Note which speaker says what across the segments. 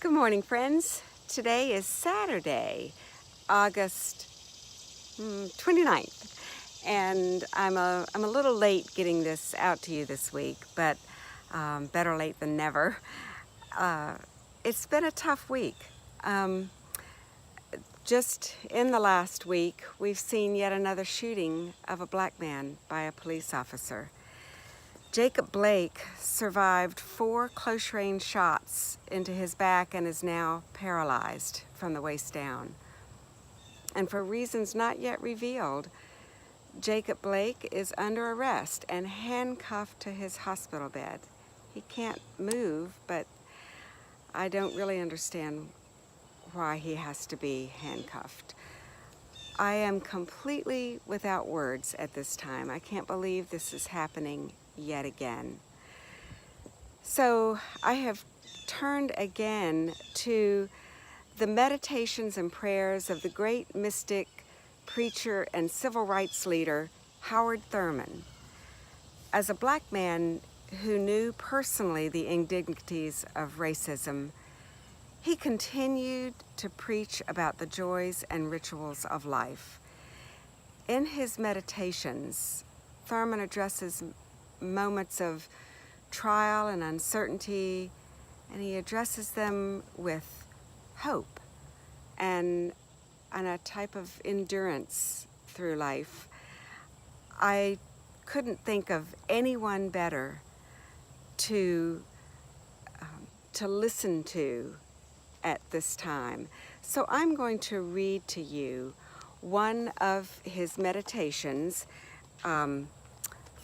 Speaker 1: Good morning, friends. Today is Saturday, August 29th, and I'm a little late getting this out to you this week, but better late than never. It's been a tough week. Just in the last week, we've seen yet another shooting of a black man by a police officer. Jacob Blake survived 4 close-range shots into his back and is now paralyzed from the waist down. And for reasons not yet revealed, Jacob Blake is under arrest and handcuffed to his hospital bed. He can't move, but I don't really understand why he has to be handcuffed. I am completely without words at this time. I can't believe this is happening yet again. So I have turned again to the meditations and prayers of the great mystic, preacher, and civil rights leader, Howard Thurman. As a black man who knew personally the indignities of racism, he continued to preach about the joys and rituals of life. In his meditations, Thurman addresses moments of trial and uncertainty, and he addresses them with hope and a type of endurance through life. I couldn't think of anyone better to listen to at this time. So I'm going to read to you one of his meditations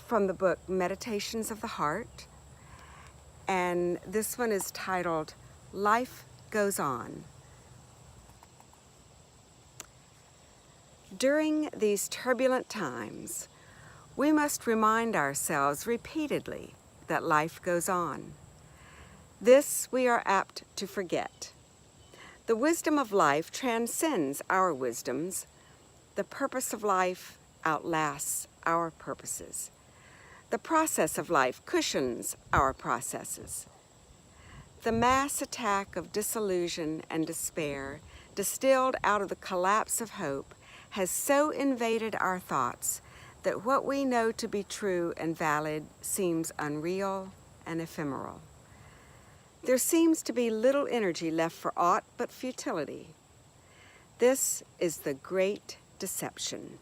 Speaker 1: from the book Meditations of the Heart, and this one is titled Life Goes On. During these turbulent times, we must remind ourselves repeatedly that life goes on. This we are apt to forget. The wisdom of life transcends our wisdoms. The purpose of life outlasts our purposes. The process of life cushions our processes. The mass attack of disillusion and despair, distilled out of the collapse of hope, has so invaded our thoughts that what we know to be true and valid seems unreal and ephemeral. There seems to be little energy left for aught but futility. This is the great deception.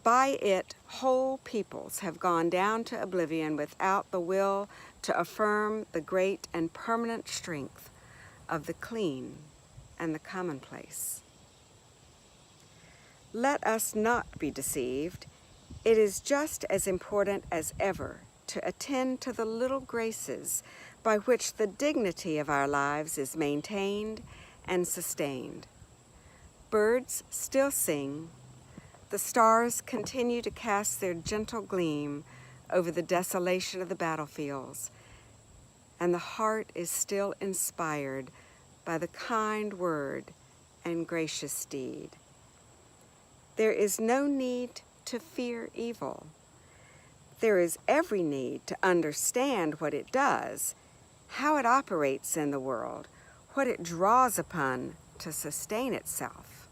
Speaker 1: By it, whole peoples have gone down to oblivion without the will to affirm the great and permanent strength of the clean and the commonplace. Let us not be deceived. It is just as important as ever to attend to the little graces by which the dignity of our lives is maintained and sustained. Birds still sing. The stars continue to cast their gentle gleam over the desolation of the battlefields, and the heart is still inspired by the kind word and gracious deed. There is no need to fear evil. There is every need to understand what it does, how it operates in the world, what it draws upon to sustain itself.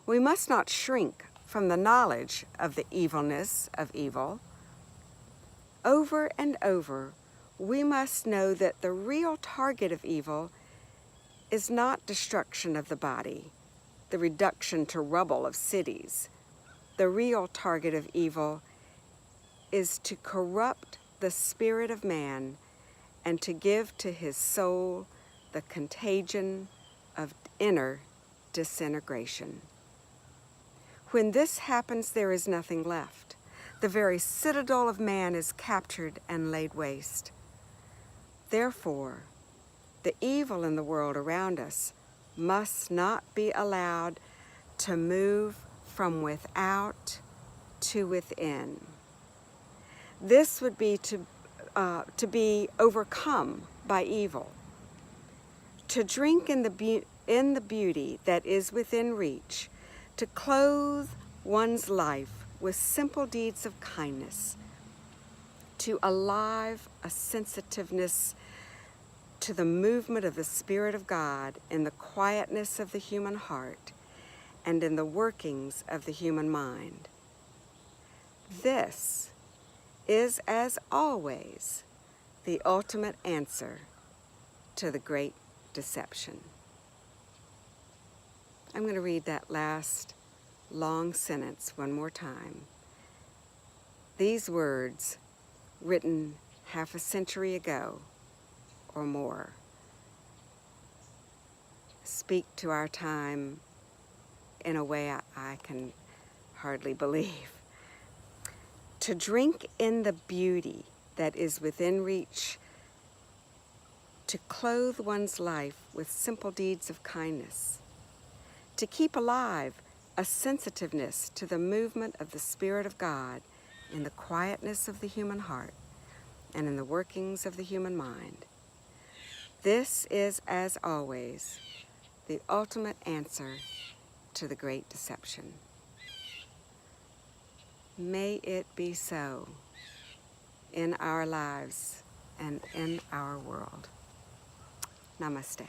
Speaker 1: We must not shrink from the knowledge of the evilness of evil. Over and over, we must know that the real target of evil is not destruction of the body, the reduction to rubble of cities. The real target of evil is to corrupt the spirit of man and to give to his soul the contagion of inner disintegration. When this happens, there is nothing left. The very citadel of man is captured and laid waste. Therefore, the evil in the world around us must not be allowed to move from without to within. This would be to be overcome by evil. To drink in the beauty that is within reach, to clothe one's life with simple deeds of kindness, to alive a sensitiveness to the movement of the Spirit of God in the quietness of the human heart and in the workings of the human mind. This is, as always, the ultimate answer to the great deception. I'm going to read that last long sentence one more time. These words, written half a century ago or more, speak to our time in a way I can hardly believe. To drink in the beauty that is within reach, to clothe one's life with simple deeds of kindness, to keep alive a sensitiveness to the movement of the Spirit of God in the quietness of the human heart and in the workings of the human mind. This is, as always, the ultimate answer to the great deception. May it be so in our lives and in our world. Namaste.